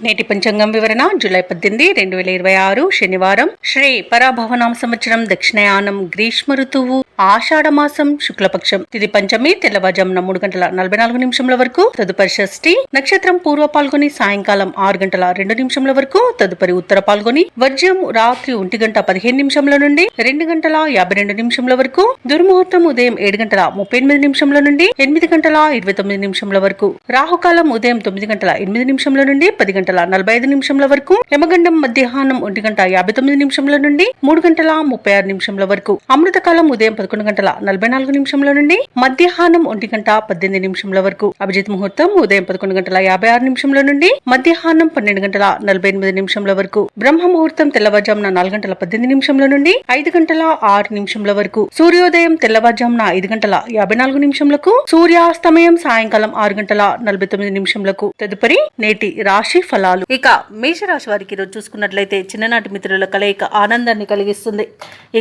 నేటి పంచాంగం వివరణ జూలై 18, 2026 శనివారం. శ్రీ పరాభవనామ సంవత్సరం దక్షిణయానం గ్రీష్మ ఋతువు ఆషాఢమాసం శుక్లపక్షం. తిథి పంచమి తెల్లవారుజామున 3:44 వరకు. తదుపరి షష్ఠి నక్షత్రం పూర్వ పాల్గొని సాయంకాలం 6:02 వరకు. తదుపరి ఉత్తర పాల్గొని వర్జ్యం రాత్రి 1:15 నుండి 2:52 వరకు. దుర్ముహూర్తం ఉదయం 7:38 నుండి 8:29 వరకు. రాహుకాలం ఉదయం 9:08 నుండి 10:45 వరకు. యమగండం మధ్యాహ్నం 1:59 నుండి 3:36 వరకు. అమృతకాలం ఉదయం 11:44 నుండి మధ్యాహ్నం 1:18 వరకు. అభిజిత్ ముహూర్తం ఉదయం 11:56 నుండి మధ్యాహ్నం 12:48 వరకు. బ్రహ్మ ముహూర్తం తెల్లవారుజామున 4:18 నుండి 5:06 వరకు. సూర్యోదయం తెల్లవారుజామున 5:54 సూర్యాస్తమయం సాయంకాలం 6:49 తదుపరి నేటి రాశి ఫలాలు. ఇక మేషరాశి వారికి ఈరోజు చూసుకున్నట్లయితే చిన్ననాటి మిత్రుల కలయిక ఆనందాన్ని కలిగిస్తుంది.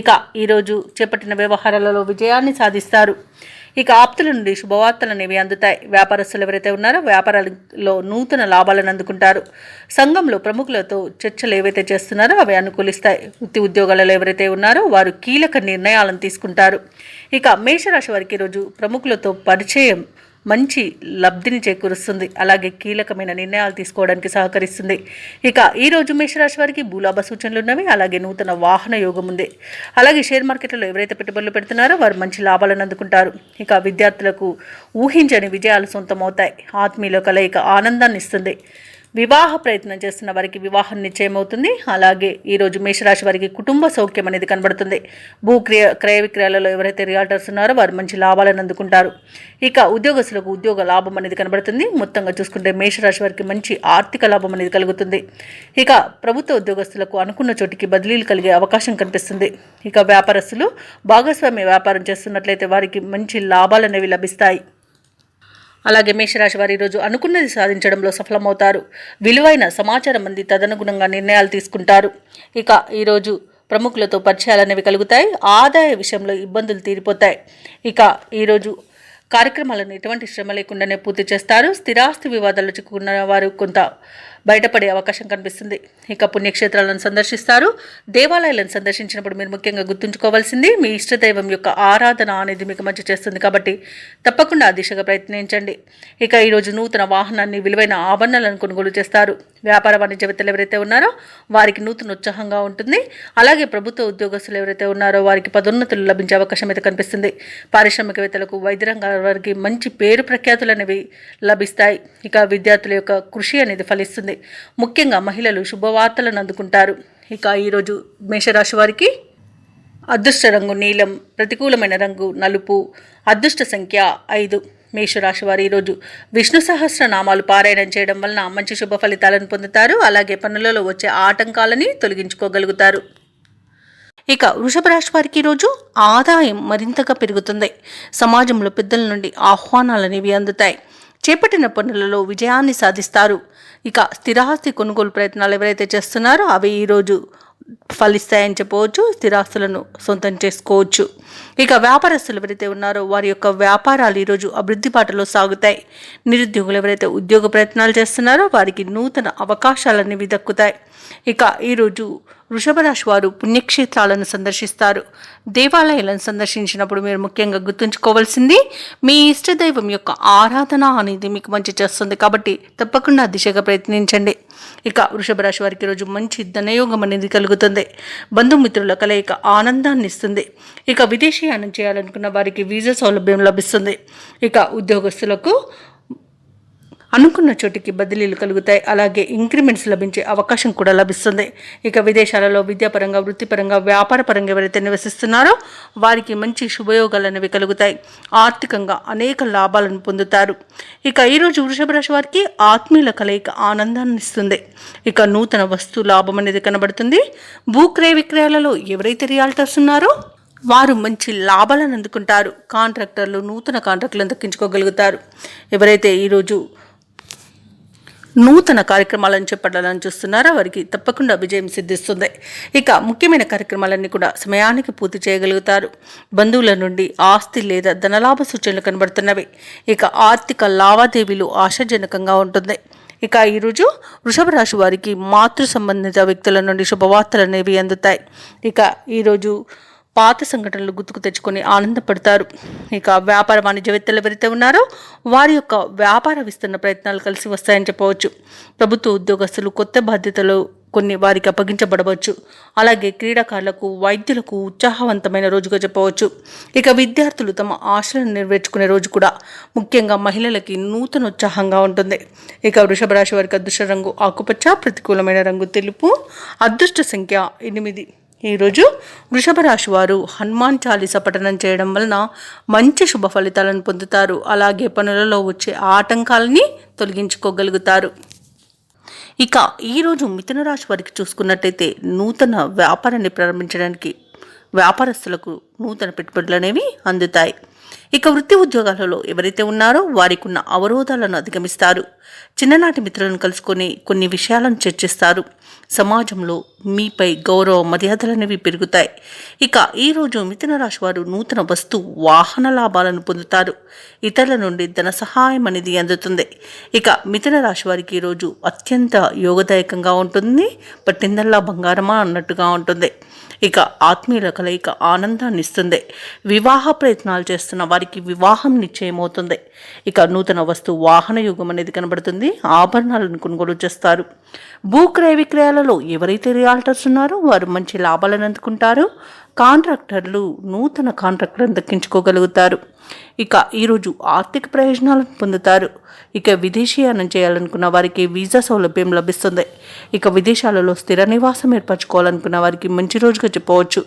ఇక ఈరోజు చేపట్టిన వ్యవహారాలలో విజయాన్ని సాధిస్తారు. ఇక ఆప్తుల నుండి శుభవార్తలు అనేవి అందుతాయి. వ్యాపారస్తులు ఎవరైతే ఉన్నారో వ్యాపారాలలో నూతన లాభాలను అందుకుంటారు. సంఘంలో ప్రముఖులతో చర్చలు ఏవైతే చేస్తున్నారో అవి అనుకూలిస్తాయి. వృత్తి ఉద్యోగాలలో ఎవరైతే ఉన్నారో వారు కీలక నిర్ణయాలను తీసుకుంటారు. ఇక మేషరాశి వారికి ఈరోజు ప్రముఖులతో పరిచయం మంచి లబ్ధిని చేకూరుస్తుంది. అలాగే కీలకమైన నిర్ణయాలు తీసుకోవడానికి సహకరిస్తుంది. ఇక ఈరోజు మేషరాశి వారికి భూలాభ సూచనలు ఉన్నవి. అలాగే నూతన వాహన యోగం ఉంది. అలాగే షేర్ మార్కెట్లో ఎవరైతే పెట్టుబడులు పెడుతున్నారో వారు మంచి లాభాలను అందుకుంటారు. ఇక విద్యార్థులకు ఊహించని విజయాలు సొంతమవుతాయి. ఆత్మీయుల కలయిక ఆనందాన్ని ఇస్తుంది. వివాహ ప్రయత్నం చేస్తున్న వారికి వివాహం నిశ్చయమవుతుంది. అలాగే ఈరోజు మేషరాశి వారికి కుటుంబ సౌఖ్యం అనేది కనబడుతుంది. క్రయ విక్రయాలలో ఎవరైతే రియాల్టర్స్ ఉన్నారో వారు మంచి లాభాలను అందుకుంటారు. ఇక ఉద్యోగస్తులకు ఉద్యోగ లాభం అనేది కనబడుతుంది. మొత్తంగా చూసుకుంటే మేషరాశి వారికి మంచి ఆర్థిక లాభం అనేది కలుగుతుంది. ఇక ప్రభుత్వ ఉద్యోగస్తులకు అనుకున్న చోటికి బదిలీలు కలిగే అవకాశం కనిపిస్తుంది. ఇక వ్యాపారస్తులు భాగస్వామ్య వ్యాపారం చేస్తున్నట్లయితే వారికి మంచి లాభాలు అనేవి లభిస్తాయి. అలాగే మేషరాశి వారు ఈరోజు అనుకున్నది సాధించడంలో సఫలమవుతారు. విలువైన సమాచారం అంది తదనుగుణంగా నిర్ణయాలు తీసుకుంటారు. ఇక ఈరోజు ప్రముఖులతో పరిచయాలు అనేవి కలుగుతాయి. ఆదాయ విషయంలో ఇబ్బందులు తీరిపోతాయి. ఇక ఈరోజు కార్యక్రమాలను ఎటువంటి శ్రమ లేకుండానే పూర్తి చేస్తారు. స్థిరాస్తి వివాదాల్లో చిక్కుకున్న వారు కొంత బయటపడే అవకాశం కనిపిస్తుంది. ఇక పుణ్యక్షేత్రాలను సందర్శిస్తారు. దేవాలయాలను సందర్శించినప్పుడు మీరు ముఖ్యంగా గుర్తుంచుకోవాల్సింది మీ ఇష్టదైవం యొక్క ఆరాధన అనేది మీకు మంచి చేస్తుంది. కాబట్టి తప్పకుండా ఆ దిశగా ప్రయత్నించండి. ఇక ఈరోజు నూతన వాహనాన్ని విలువైన ఆభరణాలను కొనుగోలు చేస్తారు. వ్యాపార వాణిజ్యవేత్తలు ఎవరైతే ఉన్నారో వారికి నూతన ఉత్సాహంగా ఉంటుంది. అలాగే ప్రభుత్వ ఉద్యోగస్తులు ఎవరైతే ఉన్నారో వారికి పదోన్నతులు లభించే అవకాశం అయితే కనిపిస్తుంది. పారిశ్రామికవేత్తలకు వైద్య రంగాల వారికి మంచి పేరు ప్రఖ్యాతులు అనేవి లభిస్తాయి. ఇక విద్యార్థుల యొక్క కృషి అనేది ఫలిస్తుంది. ముఖ్యంగా మహిళలు శుభవార్తలను అందుకుంటారు. ఇక ఈరోజు మేషరాశి వారికి అదృష్ట రంగు నీలం, ప్రతికూలమైన రంగు నలుపు, అదృష్ట సంఖ్య 5. మేషరాశి వారు ఈరోజు విష్ణు సహస్రనామాలు పారాయణం చేయడం వలన మంచి శుభ ఫలితాలను పొందుతారు. అలాగే పనులలో వచ్చే ఆటంకాలని తొలగించుకోగలుగుతారు. ఇక వృషభ రాశి వారికి ఈరోజు ఆదాయం మరింతగా పెరుగుతుంది. సమాజంలో పెద్దల నుండి ఆహ్వానాలు అనేవి అందుతాయి. చేపట్టిన పనులలో విజయాన్ని సాధిస్తారు. ఇక స్థిరాస్తి కొనుగోలు ప్రయత్నాలు ఎవరైతే చేస్తున్నారో అవి ఈరోజు ఫలిస్తాయని చెప్పవచ్చు. స్థిరాస్తులను సొంతం చేసుకోవచ్చు. ఇక వ్యాపారస్తులు ఎవరైతే ఉన్నారో వారి యొక్క వ్యాపారాలు ఈరోజు అభివృద్ధి బాటలో సాగుతాయి. నిరుద్యోగులు ఎవరైతే ఉద్యోగ ప్రయత్నాలు చేస్తున్నారో వారికి నూతన అవకాశాలనేవి దక్కుతాయి. ఇక ఈరోజు వృషభ రాశి వారు పుణ్యక్షేత్రాలను సందర్శిస్తారు. దేవాలయాలను సందర్శించినప్పుడు మీరు ముఖ్యంగా గుర్తుంచుకోవాల్సింది మీ ఇష్టదైవం యొక్క ఆరాధన అనేది మీకు మంచి చేస్తుంది. కాబట్టి తప్పకుండా దిశగా ప్రయత్నించండి. ఇక వృషభ రాశి వారికి ఈరోజు మంచి ధనయోగం అనేది కలుగుతుంది. బంధుమిత్రుల కలయిక ఆనందాన్ని ఇస్తుంది. ఇక విదేశీయానం చేయాలనుకున్న వారికి వీసా సౌలభ్యం లభిస్తుంది. ఇక ఉద్యోగస్తులకు అనుకున్న చోటికి బదిలీలు కలుగుతాయి. అలాగే ఇంక్రిమెంట్స్ లభించే అవకాశం కూడా లభిస్తుంది. ఇక విదేశాలలో విద్యాపరంగా, వృత్తిపరంగా, వ్యాపారపరంగా ఎవరైతే నివసిస్తున్నారో వారికి మంచి శుభయోగాలు అనేవి కలుగుతాయి. ఆర్థికంగా అనేక లాభాలను పొందుతారు. ఇక ఈరోజు వృషభ రాశి వారికి ఆత్మీయుల కలయిక ఆనందాన్ని ఇస్తుంది. ఇక నూతన వస్తు లాభం అనేది కనబడుతుంది. భూక్రయ విక్రయాలలో ఎవరైతే రియాల్టర్స్ ఉన్నారో వారు మంచి లాభాలను అందుకుంటారు. కాంట్రాక్టర్లు నూతన కాంట్రాక్టులను దక్కించుకోగలుగుతారు. ఎవరైతే ఈరోజు నూతన కార్యక్రమాలను చేపట్టాలని చూస్తున్నారో వారికి తప్పకుండా విజయం సిద్ధిస్తుంది. ఇక ముఖ్యమైన కార్యక్రమాలన్నీ కూడా సమయానికి పూర్తి చేయగలుగుతారు. బంధువుల నుండి ఆస్తి లేదా ధనలాభ సూచనలు కనబడుతున్నవి. ఇక ఆర్థిక లావాదేవీలు ఆశాజనకంగా ఉంటుంది. ఇక ఈరోజు వృషభ రాశి వారికి మాతృ సంబంధిత వ్యక్తుల నుండి శుభవార్తలు అనేవి అందుతాయి. ఇక ఈరోజు పాత సంఘటనలు గుర్తుకు తెచ్చుకొని ఆనందపడతారు. ఇక వ్యాపార వాణిజ్యవేత్తలు ఎవరైతే ఉన్నారో వారి యొక్క వ్యాపార విస్తరణ ప్రయత్నాలు కలిసి వస్తాయని చెప్పవచ్చు. ప్రభుత్వ ఉద్యోగస్తులు కొత్త బాధ్యతలు కొన్ని వారికి అప్పగించబడవచ్చు. అలాగే క్రీడాకారులకు, వైద్యులకు ఉత్సాహవంతమైన రోజుగా చెప్పవచ్చు. ఇక విద్యార్థులు తమ ఆశలను నెరవేర్చుకునే రోజు కూడా. ముఖ్యంగా మహిళలకి నూతన ఉత్సాహంగా ఉంటుంది. ఇక వృషభ రాశి వారికి అదృష్ట రంగు ఆకుపచ్చ, ప్రతికూలమైన రంగు తెలుపు, అదృష్ట సంఖ్య 8. ఈరోజు వృషభ రాశి వారు హనుమాన్ చాలీస పఠనం చేయడం వలన మంచి శుభ ఫలితాలను పొందుతారు. అలాగే పనులలో వచ్చే ఆటంకాలని తొలగించుకోగలుగుతారు. ఇక ఈరోజు మిథున రాశి వారికి చూసుకున్నట్టయితే నూతన వ్యాపారాన్ని ప్రారంభించడానికి వ్యాపారస్తులకు నూతన పెట్టుబడులు అనేవి అందుతాయి. ఇక వృత్తి ఉద్యోగాలలో ఎవరైతే ఉన్నారో వారికి ఉన్న అవరోధాలను అధిగమిస్తారు. చిన్ననాటి మిత్రులను కలుసుకొని కొన్ని విషయాలను చర్చిస్తారు. సమాజంలో మీపై గౌరవ మర్యాదలు అనేవి పెరుగుతాయి. ఇక ఈరోజు మిథున రాశి వారు నూతన వస్తు వాహన లాభాలను పొందుతారు. ఇతరుల నుండి ధన సహాయం అనేది అందుతుంది. ఇక మిథున రాశి వారికి ఈరోజు అత్యంత యోగదాయకంగా ఉంటుంది. పట్టిందల్లా బంగారమా అన్నట్టుగా ఉంటుంది. ఇక ఆత్మీయుల కలయిక ఆనందాన్ని ఇస్తుంది. వివాహ ప్రయత్నాలు చేస్తున్న వారికి వివాహం నిశ్చయమవుతుంది. ఇక నూతన వస్తు వాహన యుగం అనేది కనబడుతుంది. ఆభరణాలను కొనుగోలు చేస్తారు. భూక్రయ విక్రయాలలో ఎవరైతే రియాల్టర్స్ ఉన్నారో వారు మంచి లాభాలను అందుకుంటారు. కాంట్రాక్టర్లు నూతన కాంట్రాక్టులను దక్కించుకోగలుగుతారు. ఇక ఈరోజు ఆర్థిక ప్రయోజనాలను పొందుతారు. ఇక విదేశీయానం చేయాలనుకున్న వారికి వీసా సౌలభ్యం లభిస్తుంది. ఇక విదేశాలలో స్థిర నివాసం ఏర్పరచుకోవాలనుకున్న వారికి మంచి రోజుగా చెప్పవచ్చు.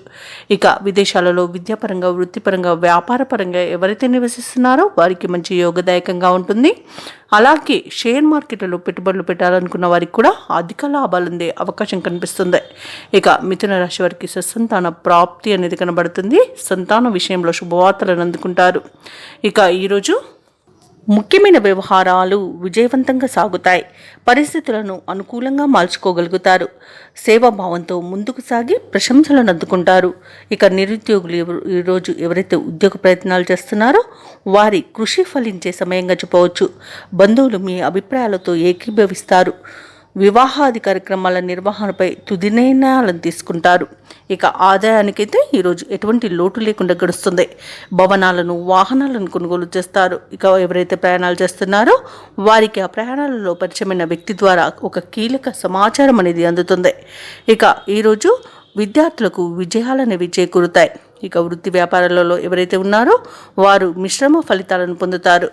ఇక విదేశాలలో విద్యాపరంగా, వృత్తిపరంగా, వ్యాపారపరంగా ఎవరైతే నివసిస్తున్నారో వారికి మంచి యోగదాయకంగా ఉంటుంది. అలాగే షేర్ మార్కెట్లో పెట్టుబడులు పెట్టాలనుకున్న వారికి కూడా అధిక లాభాలు అందే అవకాశం కనిపిస్తుంది. ఇక మిథున రాశి వారికి సత్సంతాన ప్రాప్తి అనేది కనబడుతుంది. సంతాన విషయంలో శుభవార్తలను అందుకుంటారు. ఇక ఈరోజు ముఖ్యమైన వ్యవహారాలు విజయవంతంగా సాగుతాయి. పరిస్థితులను అనుకూలంగా మార్చుకోగలుగుతారు. సేవాభావంతో ముందుకు సాగి ప్రశంసలను అందుకుంటారు. ఇక నిరుద్యోగులు ఈరోజు ఎవరైతే ఉద్యోగ ప్రయత్నాలు చేస్తున్నారో వారి కృషి ఫలించే సమయంగా చెప్పవచ్చు. బంధువులు మీ అభిప్రాయాలతో ఏకీభవిస్తారు. వివాహాది కార్యక్రమాల నిర్వహణపై తుది నిర్ణయాలను తీసుకుంటారు. ఇక ఆదాయానికైతే ఈరోజు ఎటువంటి లోటు లేకుండా గడుస్తుంది. భవనాలను, వాహనాలను కొనుగోలు చేస్తారు. ఇక ఎవరైతే ప్రయాణాలు చేస్తున్నారో వారికి ఆ ప్రయాణాలలో పరిచయమైన వ్యక్తి ద్వారా ఒక కీలక సమాచారం అనేది అందుతుంది. ఇక ఈరోజు విద్యార్థులకు విజయాలనేవి చేకూరుతాయి. ఇక వృత్తి వ్యాపారాలలో ఎవరైతే ఉన్నారో వారు మిశ్రమ ఫలితాలను పొందుతారు.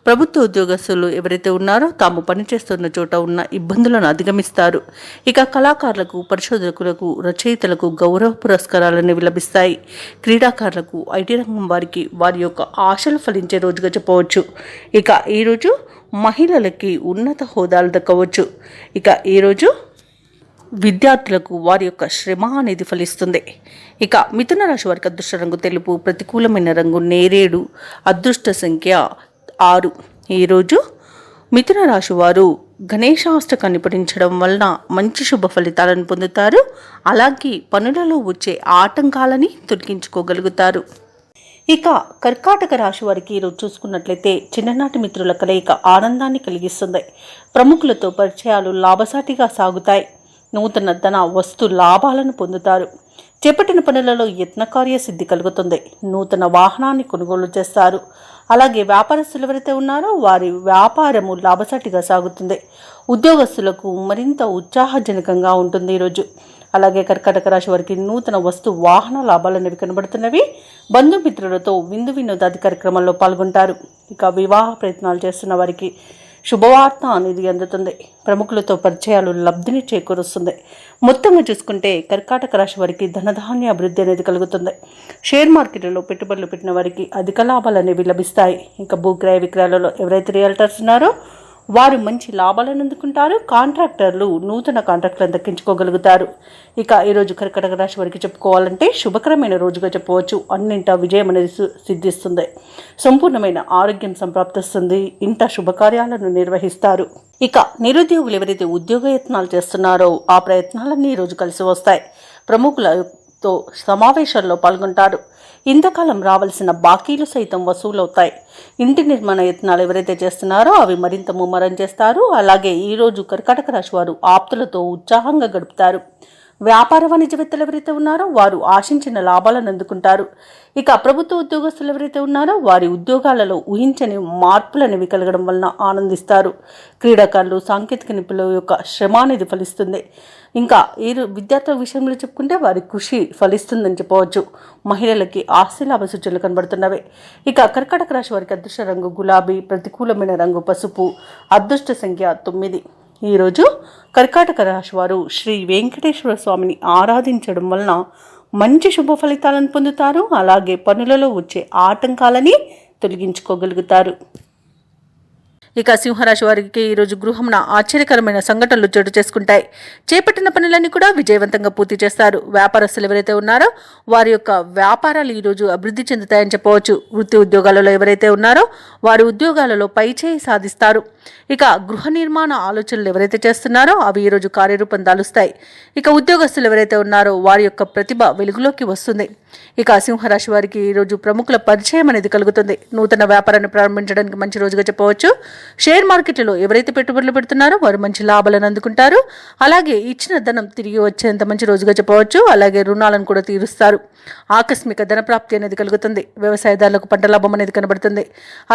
ప్రభుత్వ ఉద్యోగస్తులు ఎవరైతే ఉన్నారో తాము పనిచేస్తున్న చోట ఉన్న ఇబ్బందులను అధిగమిస్తారు. ఇక కళాకారులకు, పరిశోధకులకు, రచయితలకు గౌరవ పురస్కారాలను లభిస్తాయి. క్రీడాకారులకు, ఐటీ రంగం వారికి వారి యొక్క ఆశలు ఫలించే రోజుగా చెప్పవచ్చు. ఇక ఈరోజు మహిళలకి ఉన్నత హోదాలు దక్కవచ్చు. ఇక ఈరోజు విద్యార్థులకు వారి యొక్క శ్రమ అనేది ఫలిస్తుంది. ఇక మిథున రాశి వారికి అదృష్ట రంగు తెలుపు, ప్రతికూలమైన రంగు నేరేడు, అదృష్ట సంఖ్య 6. ఈరోజు మిథున రాశి వారు గణేశాష్టకాన్ని పఠించడం వలన మంచి శుభ ఫలితాలను పొందుతారు. అలాగే పనులలో వచ్చే ఆటంకాలని తొలగించుకోగలుగుతారు. ఇక కర్కాటక రాశి వారికి ఈరోజు చూసుకున్నట్లయితే చిన్ననాటి మిత్రుల కలయిక ఆనందాన్ని కలిగిస్తుంది. ప్రముఖులతో పరిచయాలు లాభసాటిగా సాగుతాయి. నూతన ధన వస్తు లాభాలను పొందుతారు. చేపట్టిన పనులలో యత్నకార్య సిద్ధి కలుగుతుంది. నూతన వాహనాన్ని కొనుగోలు చేస్తారు. అలాగే వ్యాపారస్తులు ఎవరైతే ఉన్నారో వారి వ్యాపారము లాభసాటిగా సాగుతుంది. ఉద్యోగస్తులకు మరింత ఉత్సాహజనకంగా ఉంటుంది ఈరోజు. అలాగే కర్కాటక రాశి వారికి నూతన వస్తు వాహన లాభాలు అనేవి కనబడుతున్నవి. బంధుమిత్రులతో విందు వినోదాది కార్యక్రమాల్లో పాల్గొంటారు. ఇక వివాహ ప్రయత్నాలు చేస్తున్న వారికి శుభవార్త అనేది అందుతుంది. ప్రముఖులతో పరిచయాలు లబ్ధిని చేకూరుస్తుంది. మొత్తంగా చూసుకుంటే కర్కాటక రాశి వారికి ధనధాన్య అభివృద్ధి అనేది కలుగుతుంది. షేర్ మార్కెట్లో పెట్టుబడులు పెట్టిన వారికి అధిక లాభాలు అనేవి లభిస్తాయి. ఇంకా భూక్రయ విక్రయాలలో ఎవరైతే రియల్టర్స్ ఉన్నారో వారు మంచి లాభాలను అందుకుంటారు. కాంట్రాక్టర్లు నూతన కాంట్రాక్టులను దక్కించుకోగలుగుతారు. ఇక ఈరోజు కర్కాటక రాశి వారికి చెప్పుకోవాలంటే శుభకరమైన రోజుగా చెప్పవచ్చు. అన్నింటా విజయం అనేది సిద్ధిస్తుంది. సంపూర్ణమైన ఆరోగ్యం సంప్రాప్తిస్తుంది. ఇంట శుభకార్యాలను నిర్వహిస్తారు. ఇక నిరుద్యోగులు ఎవరైతే ఉద్యోగ యత్నాలు చేస్తున్నారో ఆ ప్రయత్నాలన్నీ ఈరోజు కలిసి వస్తాయి. ప్రముఖులతో సమావేశాల్లో పాల్గొంటారు. ఇంతకాలం రావాల్సిన బాకీలు సైతం వసూలవుతాయి. ఇంటి నిర్మాణ యత్నాలు ఎవరైతే చేస్తున్నారో అవి మరింత ముమ్మరం చేస్తారు. అలాగే ఈరోజు కర్కాటక రాశి వారు ఆప్తులతో ఉత్సాహంగా గడుపుతారు. వ్యాపార వాణిజ్యవేత్తలు ఎవరైతే ఉన్నారో వారు ఆశించిన లాభాలను అందుకుంటారు. ఇక ప్రభుత్వ ఉద్యోగస్తులు ఎవరైతే ఉన్నారో వారి ఉద్యోగాలలో ఊహించని మార్పులు అనేవి కలగడం వలన ఆనందిస్తారు. క్రీడాకారులు, సాంకేతిక నిపుణుల యొక్క శ్రమ అనేది ఫలిస్తుంది. ఇంకా ఈ విద్యార్థుల విషయంలో చెప్పుకుంటే వారి కృషి ఫలిస్తుందని చెప్పవచ్చు. మహిళలకి ఆస్తి లాభ సూచనలు కనబడుతున్నవి. ఇక కర్కాటక రాశి వారికి అదృష్ట రంగు గులాబీ, ప్రతికూలమైన రంగు పసుపు, అదృష్ట సంఖ్య 9. ఈరోజు కర్కాటక రాశి వారు శ్రీ వెంకటేశ్వర స్వామిని ఆరాధించడం వలన మంచి శుభ ఫలితాలను పొందుతారు. అలాగే పనులలో వచ్చే ఆటంకాలని తొలగించుకోగలుగుతారు. ఇక సింహరాశి వారికి ఈరోజు గృహంన ఆశ్చర్యకరమైన సంఘటనలు చోటు చేసుకుంటాయి. చేపట్టిన పనులన్నీ కూడా విజయవంతంగా పూర్తి చేస్తారు. వ్యాపారస్తులు ఎవరైతే ఉన్నారో వారి యొక్క వ్యాపారాలు ఈరోజు అభివృద్ధి చెందుతాయని చెప్పవచ్చు. వృత్తి ఉద్యోగాలలో ఎవరైతే ఉన్నారో వారి ఉద్యోగాలలో పైచేయి సాధిస్తారు. ఇక గృహ నిర్మాణ ఆలోచనలు ఎవరైతే చేస్తున్నారో అవి ఈరోజు కార్యరూపం దాలుస్తాయి. ఇక ఉద్యోగస్తులు ఎవరైతే ఉన్నారో వారి యొక్క ప్రతిభ వెలుగులోకి వస్తుంది. ఇక సింహరాశి వారికి ఈరోజు ప్రముఖుల పరిచయం అనేది కలుగుతుంది. నూతన వ్యాపారాన్ని ప్రారంభించడానికి మంచి రోజుగా చెప్పవచ్చు. షేర్ మార్కెట్లో ఎవరైతే పెట్టుబడులు పెడుతున్నారో వారు మంచి లాభాలను అందుకుంటారు. అలాగే ఇచ్చిన ధనం తిరిగి వచ్చేంత మంచి రోజుగా చెప్పవచ్చు. అలాగే రుణాలను కూడా తీరుస్తారు. ఆకస్మిక ధన ప్రాప్తి అనేది కలుగుతుంది. వ్యవసాయదారులకు పంట లాభం అనేది కనబడుతుంది.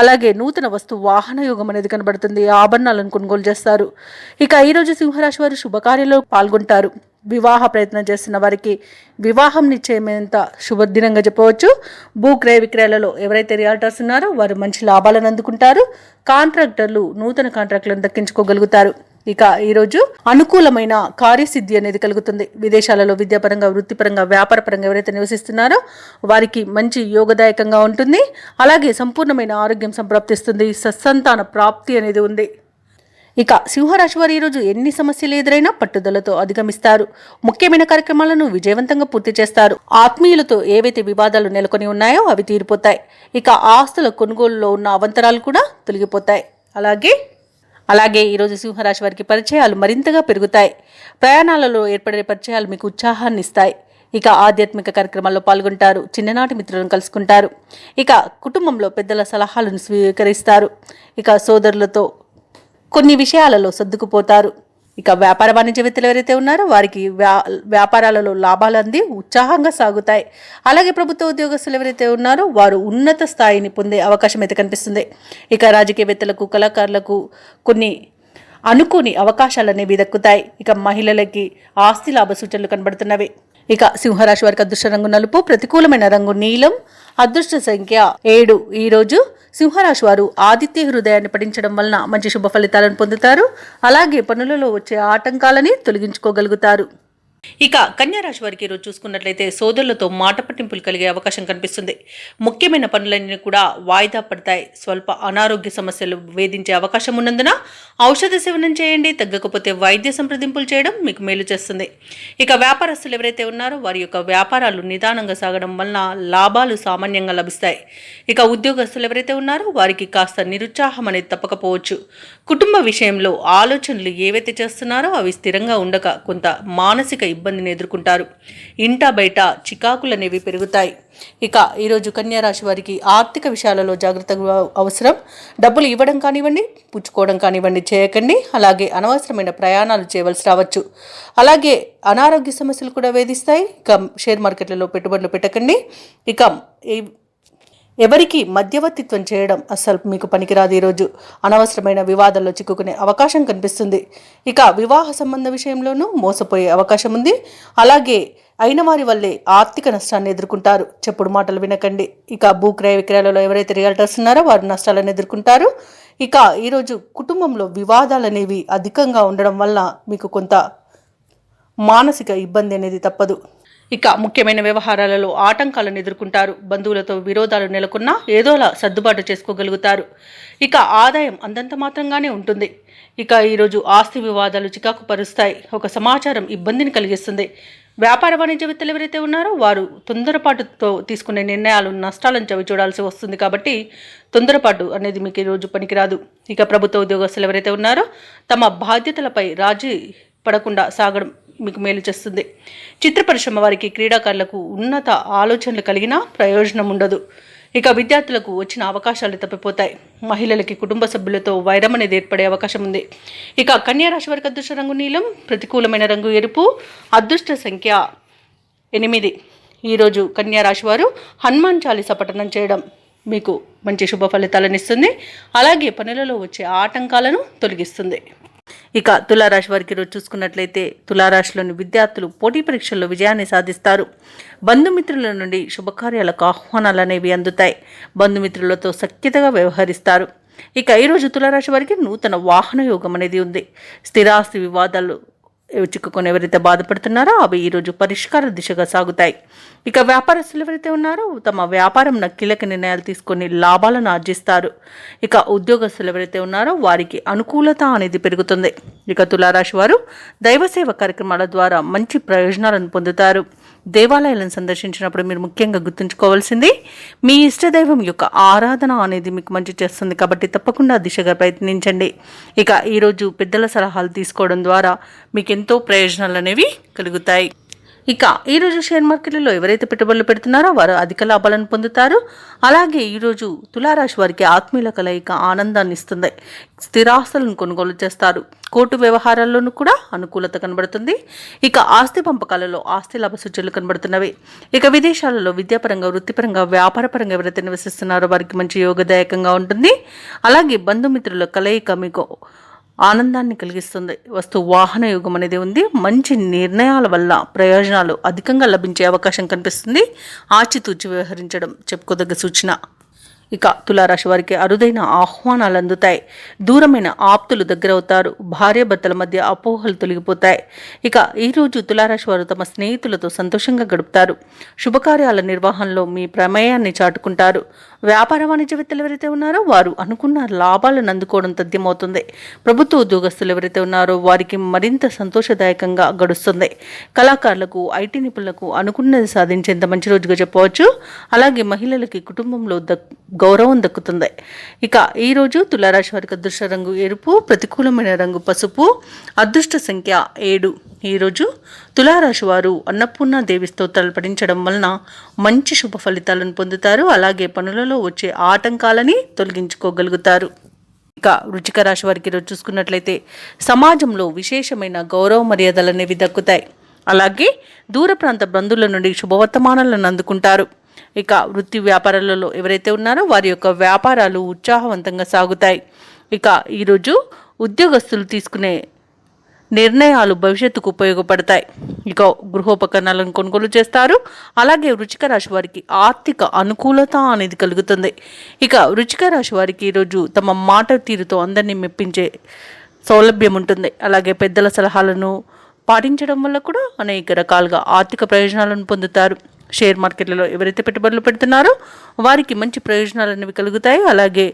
అలాగే నూతన వస్తు వాహన యోగం అనేది కనబడుతుంది. ఆభరణాలను కొనుగోలు చేస్తారు. ఇక ఈరోజు సింహరాశి వారు శుభకార్యాల్లో పాల్గొంటారు. వివాహ ప్రయత్నం చేస్తున్న వారికి వివాహం నిశ్చయమైనంత శుభదినంగా చెప్పవచ్చు. భూ క్రయ విక్రయాలలో ఎవరైతే రియాల్టర్స్ ఉన్నారో వారు మంచి లాభాలను అందుకుంటారు. కాంట్రాక్టర్లు నూతన కాంట్రాక్టులను దక్కించుకోగలుగుతారు. ఇక ఈరోజు అనుకూలమైన కార్యసిద్ధి అనేది కలుగుతుంది. విదేశాలలో విద్యాపరంగా, వృత్తిపరంగా, వ్యాపారపరంగా ఎవరైతే నివసిస్తున్నారో వారికి మంచి యోగదాయకంగా ఉంటుంది. అలాగే సంపూర్ణమైన ఆరోగ్యం సంప్రాప్తిస్తుంది. సత్సంతాన ప్రాప్తి అనేది ఉంది. ఇక సింహరాశి వారు ఈరోజు ఎన్ని సమస్యలు ఎదురైనా పట్టుదలతో అధిగమిస్తారు. ముఖ్యమైన కార్యక్రమాలను విజయవంతంగా పూర్తి చేస్తారు. ఆత్మీయులతో ఏవైతే వివాదాలు నెలకొని ఉన్నాయో అవి తీరిపోతాయి. ఇక ఆస్తుల కొనుగోలులో ఉన్న అవంతరాలు కూడా తొలగిపోతాయి. అలాగే ఈరోజు సింహరాశి వారికి పరిచయాలు మరింతగా పెరుగుతాయి. ప్రయాణాలలో ఏర్పడే పరిచయాలు మీకు ఉత్సాహాన్ని ఇస్తాయి. ఇక ఆధ్యాత్మిక కార్యక్రమాల్లో పాల్గొంటారు. చిన్ననాటి మిత్రులను కలుసుకుంటారు. ఇక కుటుంబంలో పెద్దల సలహాలను స్వీకరిస్తారు. ఇక సోదరులతో కొన్ని విషయాలలో సర్దుకుపోతారు. ఇక వ్యాపార వాణిజ్యవేత్తలు ఎవరైతే ఉన్నారో వారికి వ్యాపారాలలో లాభాలు అంది ఉత్సాహంగా సాగుతాయి. అలాగే ప్రభుత్వ ఉద్యోగస్తులు ఎవరైతే ఉన్నారో వారు ఉన్నత స్థాయిని పొందే అవకాశం అయితే కనిపిస్తుంది. ఇక రాజకీయవేత్తలకు, కళాకారులకు కొన్ని అనుకోని అవకాశాలు అనేవి దక్కుతాయి. ఇక మహిళలకి ఆస్తి లాభ సూచనలు కనబడుతున్నవి. ఇక సింహరాశి వారికి అదృష్ట రంగు నలుపు, ప్రతికూలమైన రంగు నీలం, అదృష్ట సంఖ్య 7. ఈరోజు సింహరాశి వారు ఆదిత్య హృదయాన్ని పఠించడం వలన మంచి శుభ ఫలితాలను పొందుతారు. అలాగే పనులలో వచ్చే ఆటంకాలని తొలగించుకోగలుగుతారు. ఇక కన్యారాశి వారికి ఈరోజు చూసుకున్నట్లయితే సోదరులతో మాట పట్టింపులు కలిగే అవకాశం కనిపిస్తుంది. ముఖ్యమైన పనులన్నీ కూడా వాయిదా పడతాయి. స్వల్ప అనారోగ్య సమస్యలు వేధించే అవకాశం ఉన్నందున ఔషధ సేవనం చేయండి. తగ్గకపోతే వైద్య సంప్రదింపులు చేయడం మీకు మేలు చేస్తుంది. ఇక వ్యాపారస్తులు ఎవరైతే ఉన్నారో వారి యొక్క వ్యాపారాలు నిదానంగా సాగడం వలన లాభాలు సామాన్యంగా లభిస్తాయి. ఇక ఉద్యోగస్తులు ఎవరైతే ఉన్నారో వారికి కాస్త నిరుత్సాహం అనేది తప్పకపోవచ్చు. కుటుంబ విషయంలో ఆలోచనలు ఏవైతే చేస్తున్నారో అవి స్థిరంగా ఉండక కొంత మానసిక ఇబ్బందిని ఎదుర్కొంటారు. ఇంటా బయట చికాకులు అనేవి పెరుగుతాయి. ఇక ఈరోజు కన్యారాశి వారికి ఆర్థిక విషయాలలో జాగ్రత్తగా అవసరం. డబ్బులు ఇవ్వడం కానివ్వండి, పుచ్చుకోవడం కానివ్వండి చేయకండి. అలాగే అనవసరమైన ప్రయాణాలు చేయవలసి రావచ్చు. అలాగే అనారోగ్య సమస్యలు కూడా వేధిస్తాయి. ఇక షేర్ మార్కెట్లలో పెట్టుబడులు పెట్టకండి. ఇక ఎవరికి మధ్యవర్తిత్వం చేయడం అస్సలు మీకు పనికిరాదు. ఈరోజు అనవసరమైన వివాదాల్లో చిక్కుకునే అవకాశం కనిపిస్తుంది. ఇక వివాహ సంబంధ విషయంలోనూ మోసపోయే అవకాశం ఉంది. అలాగే అయిన వారి వల్లే ఆర్థిక నష్టాన్ని ఎదుర్కొంటారు. చెప్పుడు మాటలు వినకండి. ఇక భూ క్రయ విక్రయాలలో ఎవరైతే రియల్టర్స్ ఉన్నారో వారు నష్టాలను ఎదుర్కొంటారు. ఇక ఈరోజు కుటుంబంలో వివాదాలు అనేవి అధికంగా ఉండడం వల్ల మీకు కొంత మానసిక ఇబ్బంది అనేది తప్పదు. ఇక ముఖ్యమైన వ్యవహారాలలో ఆటంకాలను ఎదుర్కొంటారు. బంధువులతో విరోధాలు నెలకొన్నా ఏదోలా సర్దుబాటు చేసుకోగలుగుతారు. ఇక ఆదాయం అంతంత మాత్రంగానే ఉంటుంది. ఇక ఈరోజు ఆస్తి వివాదాలు చికాకు పరుస్తాయి. ఒక సమాచారం ఇబ్బందిని కలిగిస్తుంది. వ్యాపార వాణిజ్యవేత్తలు ఎవరైతే ఉన్నారో వారు తొందరపాటుతో తీసుకునే నిర్ణయాలు నష్టాలను చవి చూడాల్సి వస్తుంది. కాబట్టి తొందరపాటు అనేది మీకు ఈరోజు పనికిరాదు. ఇక ప్రభుత్వ ఉద్యోగస్తులు ఎవరైతే ఉన్నారో తమ బాధ్యతలపై రాజీ పడకుండా సాగడం మీకు మేలు చేస్తుంది. చిత్ర పరిశ్రమ వారికి, క్రీడాకారులకు ఉన్నత ఆలోచనలు కలిగినా ప్రయోజనం ఉండదు. ఇక విద్యార్థులకు వచ్చిన అవకాశాలు తప్పిపోతాయి. మహిళలకి కుటుంబ సభ్యులతో వైరం అనేది ఏర్పడే అవకాశం ఉంది. ఇక కన్యా రాశి వారికి అదృష్ట రంగు నీలం, ప్రతికూలమైన రంగు ఎరుపు, అదృష్ట సంఖ్య 8. ఈరోజు కన్యా రాశి వారు హనుమాన్ చాలీసా పఠనం చేయడం మీకు మంచి శుభ ఫలితాలను ఇస్తుంది. అలాగే పనులలో వచ్చే ఆటంకాలను తొలగిస్తుంది. ఇక తులారాశి వారికి ఈరోజు చూసుకున్నట్లయితే తులారాశిలోని విద్యార్థులు పోటీ పరీక్షల్లో విజయాన్ని సాధిస్తారు. బంధుమిత్రుల నుండి శుభకార్యాలకు ఆహ్వానాలు అనేవి అందుతాయి. బంధుమిత్రులతో సఖ్యతగా వ్యవహరిస్తారు. ఇక ఈరోజు తులారాశి వారికి నూతన వాహన యోగం అనేది ఉంది. స్థిరాస్తి వివాదాలు చిక్కుకొని ఎవరైతే బాధపడుతున్నారో అవి ఈరోజు పరిష్కార దిశగా సాగుతాయి. ఇక వ్యాపారస్తులు ఎవరైతే ఉన్నారో తమ వ్యాపారంలో కీలక నిర్ణయాలు తీసుకొని లాభాలను ఆర్జిస్తారు. ఇక ఉద్యోగస్తులు ఎవరైతే ఉన్నారో వారికి అనుకూలత అనేది పెరుగుతుంది. ఇక తులారాశి వారు దైవసేవ కార్యక్రమాల ద్వారా మంచి ప్రయోజనాలను పొందుతారు. దేవాలయాలను సందర్శించినప్పుడు మీరు ముఖ్యంగా గుర్తుంచుకోవాల్సింది మీ ఇష్టదైవం యొక్క ఆరాధన అనేది మీకు మంచి చేస్తుంది. కాబట్టి తప్పకుండా దిశగా ప్రయత్నించండి. ఇక ఈరోజు పెద్దల సలహాలు తీసుకోవడం ద్వారా మీకు ఎంతో ప్రయోజనాలు అనేవి కలుగుతాయి. ఇక ఈరోజు షేర్ మార్కెట్లలో ఎవరైతే పెట్టుబడులు పెడుతున్నారో వారు అధిక లాభాలను పొందుతారు. అలాగే ఈరోజు తులారాశి వారికి ఆత్మీయుల కలయిక ఆనందాన్ని ఇస్తుంది. స్థిరాస్తులను కొనుగోలు చేస్తారు. కోర్టు వ్యవహారాల్లోనూ కూడా అనుకూలత కనబడుతుంది. ఇక ఆస్తి పంపకాలలో ఆస్తి లాభ సూచనలు కనబడుతున్నవి. ఇక విదేశాలలో విద్యాపరంగా, వృత్తిపరంగా, వ్యాపారపరంగా ఎవరైతే నివసిస్తున్నారో వారికి మంచి యోగదాయకంగా ఉంటుంది. అలాగే బంధుమిత్రుల కలయిక మీకు ఆనందాన్ని కలిగిస్తుంది. వస్తు వాహన యోగం అనేది ఉంది. మంచి నిర్ణయాల వల్ల ప్రయోజనాలు అధికంగా లభించే అవకాశం కనిపిస్తుంది. ఆచితూచి వ్యవహరించడం చెప్పుకోదగ్గ సూచన. ఇక తులారాశి వారికి అరుదైన ఆహ్వానాలు అందుతాయి. దూరమైన ఆప్తులు దగ్గరవుతారు. భార్యాభర్తల మధ్య అపోహలు తొలగిపోతాయి. ఇక ఈరోజు తులారాశి వారు తమ స్నేహితులతో సంతోషంగా గడుపుతారు. శుభకార్యాల నిర్వహణలో మీ ప్రమేయాన్ని చాటుకుంటారు. వ్యాపార వాణిజ్యవేత్తలు ఎవరైతే ఉన్నారో వారు అనుకున్న లాభాలను అందుకోవడం తథ్యమవుతుంది. ప్రభుత్వ ఉద్యోగస్తులు ఎవరైతే ఉన్నారో వారికి మరింత సంతోషదాయకంగా గడుస్తుంది. కళాకారులకు, ఐటీ నిపుణులకు అనుకున్నది సాధించేంత మంచి రోజుగా చెప్పవచ్చు. అలాగే మహిళలకి కుటుంబంలో గౌరవం దక్కుతుంది. ఇక ఈరోజు తులారాశి వారికి అదృష్ట రంగు ఎరుపు, ప్రతికూలమైన రంగు పసుపు, అదృష్ట సంఖ్య 7. ఈరోజు తులారాశి వారు అన్నపూర్ణ దేవి స్తోత్రాలు పఠించడం వలన మంచి శుభ ఫలితాలను పొందుతారు. అలాగే పనులలో వచ్చే ఆటంకాలని తొలగించుకోగలుగుతారు. ఇక వృశ్చిక రాశి వారికి ఈరోజు చూసుకున్నట్లయితే సమాజంలో విశేషమైన గౌరవ మర్యాదలు అనేవి దక్కుతాయి. అలాగే దూర ప్రాంత బంధువుల నుండి శుభవర్తమానాలను అందుకుంటారు. ఇక వృత్తి వ్యాపారాలలో ఎవరైతే ఉన్నారో వారి యొక్క వ్యాపారాలు ఉత్సాహవంతంగా సాగుతాయి. ఇక ఈరోజు ఉద్యోగస్తులు తీసుకునే నిర్ణయాలు భవిష్యత్తుకు ఉపయోగపడతాయి. ఇక గృహోపకరణాలను కొనుగోలు చేస్తారు. అలాగే వృశ్చిక రాశి వారికి ఆర్థిక అనుకూలత అనేది కలుగుతుంది. ఇక వృశ్చిక రాశి వారికి ఈరోజు తమ మాట తీరుతో అందరినీ మెప్పించే సౌలభ్యం ఉంటుంది. అలాగే పెద్దల సలహాలను పాటించడం వల్ల కూడా అనేక రకాలుగా ఆర్థిక ప్రయోజనాలను పొందుతారు. షేర్ మార్కెట్లలో ఎవరైతే పెట్టుబడులు పెడుతున్నారో వారికి మంచి ప్రయోజనాలు అనేవి కలుగుతాయి. అలాగే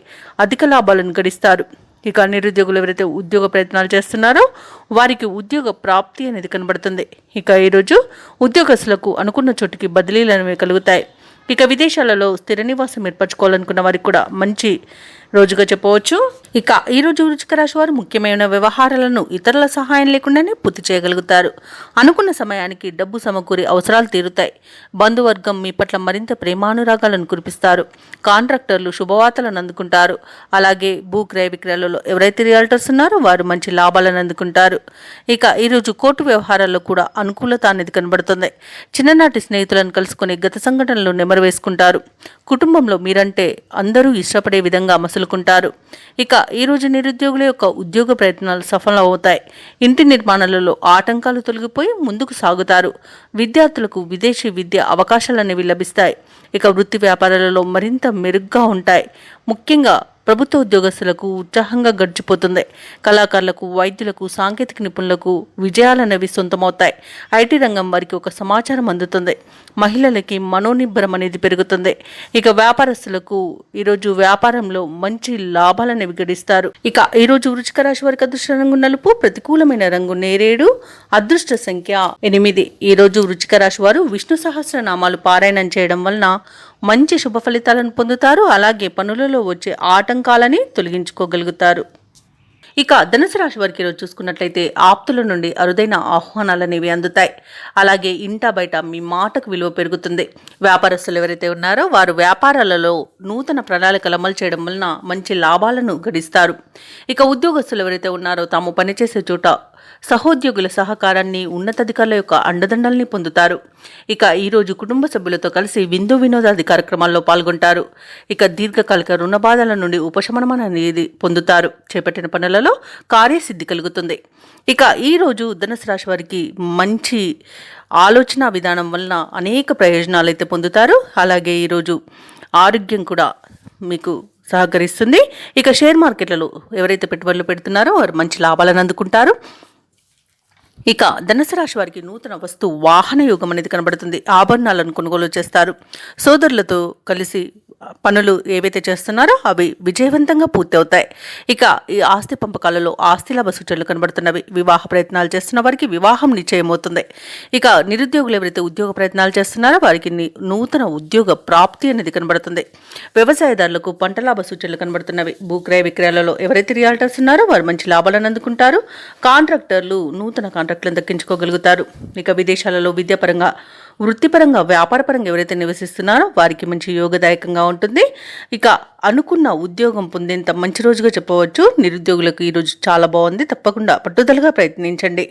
అధిక లాభాలను గడిస్తారు. ఇక నిరుద్యోగులు ఎవరైతే ఉద్యోగ ప్రయత్నాలు చేస్తున్నారో వారికి ఉద్యోగ ప్రాప్తి అనేది కనబడుతుంది. ఇక ఈరోజు ఉద్యోగస్తులకు అనుకున్న చోటుకి బదిలీలు అనేవి కలుగుతాయి. ఇక విదేశాలలో స్థిర నివాసం ఏర్పరచుకోవాలనుకున్న వారికి కూడా మంచి రోజుగా చెప్పవచ్చు. ఇక ఈరోజు వృశ్చిక రాశి వారు ముఖ్యమైన వ్యవహారాలను ఇతరుల సహాయం లేకుండానే పూర్తి చేయగలుగుతారు. అనుకున్న సమయానికి డబ్బు సమకూరి అవసరాలు తీరుతాయి. బంధువర్గం మీ పట్ల మరింత ప్రేమానురాగాలను కురిపిస్తారు. కాంట్రాక్టర్లు శుభవార్తలను అందుకుంటారు. అలాగే భూ క్రయ విక్రయాలలో ఎవరైతే రియల్టర్స్ ఉన్నారో వారు మంచి లాభాలను అందుకుంటారు. ఇక ఈరోజు కోర్టు వ్యవహారాల్లో కూడా అనుకూలత అనేది కనబడుతుంది. చిన్ననాటి స్నేహితులను కలుసుకుని గత సంఘటనలు నెమరు వేసుకుంటారు. కుటుంబంలో మీరంటే అందరూ ఇష్టపడే విధంగా మసులుకుంటారు. ఇక ఈరోజు నిరుద్యోగుల యొక్క ఉద్యోగ ప్రయత్నాలు సఫలం అవుతాయి. ఇంటి నిర్మాణాలలో ఆటంకాలు తొలగిపోయి ముందుకు సాగుతారు. విద్యార్థులకు విదేశీ విద్య అవకాశాలు అనేవి లభిస్తాయి. ఇక వృత్తి వ్యాపారాలలో మరింత మెరుగ్గా ఉంటాయి. ముఖ్యంగా ప్రభుత్వ ఉద్యోగస్తులకు ఉత్సాహంగా గడిచిపోతుంది. కళాకారులకు, వైద్యులకు, సాంకేతిక నిపుణులకు విజయాలనేవి సొంతమవుతాయి. ఐటీ రంగం వారికి ఒక సమాచారం అందుతుంది. మహిళలకి మనోనిబ్బరం అనేది పెరుగుతుంది. ఇక వ్యాపారస్తులకు ఈరోజు వ్యాపారంలో మంచి లాభాలనేవి గడిస్తారు. ఇక ఈరోజు వృశ్చిక రాశి వారికి అదృష్ట రంగు నలుపు, ప్రతికూలమైన రంగు నేరేడు, అదృష్ట సంఖ్య 8. ఈరోజు వృశ్చిక రాశి వారు విష్ణు సహస్రనామాలు పారాయణం చేయడం వలన మంచి శుభ ఫలితాలను పొందుతారు. అలాగే పనులలో వచ్చే ఆటంకాలని తొలగించుకోగలుగుతారు. ఇక ధనుసు రాశి వారికి ఈరోజు చూసుకున్నట్లయితే ఆప్తుల నుండి అరుదైన ఆహ్వానాలు అనేవి అందుతాయి. అలాగే ఇంటా బయట మీ మాటకు విలువ పెరుగుతుంది. వ్యాపారస్తులు ఎవరైతే ఉన్నారో వారు వ్యాపారాలలో నూతన ప్రణాళికలు అమలు చేయడం వలన మంచి లాభాలను గడిస్తారు. ఇక ఉద్యోగస్తులు ఎవరైతే ఉన్నారో తాము పనిచేసే చోట సహోద్యోగుల సహకారాన్ని, ఉన్నతాధికారుల యొక్క అండదండల్ని పొందుతారు. ఇక ఈరోజు కుటుంబ సభ్యులతో కలిసి విందు వినోదాది కార్యక్రమాల్లో పాల్గొంటారు. ఇక దీర్ఘకాలిక రుణ బాధల నుండి ఉపశమనం అనేది పొందుతారు. చేపట్టిన పనులలో కార్యసిద్ధి కలుగుతుంది. ఇక ఈరోజు ధనుసు రాశి వారికి మంచి ఆలోచన విధానం వలన అనేక ప్రయోజనాలు అయితే పొందుతారు. అలాగే ఈరోజు ఆరోగ్యం కూడా మీకు సహకరిస్తుంది. ఇక షేర్ మార్కెట్లలో ఎవరైతే పెట్టుబడులు పెడుతున్నారో వారు మంచి లాభాలను అందుకుంటారు. ఇక ధనుసు రాశి వారికి నూతన వస్తు వాహన యోగం అనేది కనబడుతుంది. ఆభరణాలను కొనుగోలు చేస్తారు. సోదరులతో కలిసి పనులు ఏవైతే చేస్తున్నారో అవి విజయవంతంగా పూర్తి అవుతాయి. ఇక ఈ ఆస్తి పంపకాలలో ఆస్తి లాభ సూచనలు కనబడుతున్నవి. వివాహ ప్రయత్నాలు చేస్తున్న వారికి వివాహం నిశ్చయమవుతుంది. ఇక నిరుద్యోగులు ఎవరైతే ఉద్యోగ ప్రయత్నాలు చేస్తున్నారో వారికి నూతన ఉద్యోగ ప్రాప్తి అనేది కనబడుతుంది. వ్యవసాయదారులకు పంట లాభ సూచనలు కనబడుతున్నవి. భూక్రయ విక్రయాలలో ఎవరైతే రియాల్టర్స్ ఉన్నారో వారు మంచి లాభాలను అందుకుంటారు. కాంట్రాక్టర్లు నూతన కాంట్రాక్టులను దక్కించుకోగలుగుతారు. ఇక విదేశాలలో విద్యాపరంగా, వృత్తిపరంగా, వ్యాపారపరంగా ఎవరైతే నివసిస్తున్నారో వారికి మంచి యోగదాయకంగా ఉంటుంది. ఇక అనుకున్న ఉద్యోగం పొందేంత మంచి రోజుగా చెప్పవచ్చు. నిరుద్యోగులకు ఈరోజు చాలా బాగుంది. తప్పకుండా పట్టుదలగా ప్రయత్నించండి.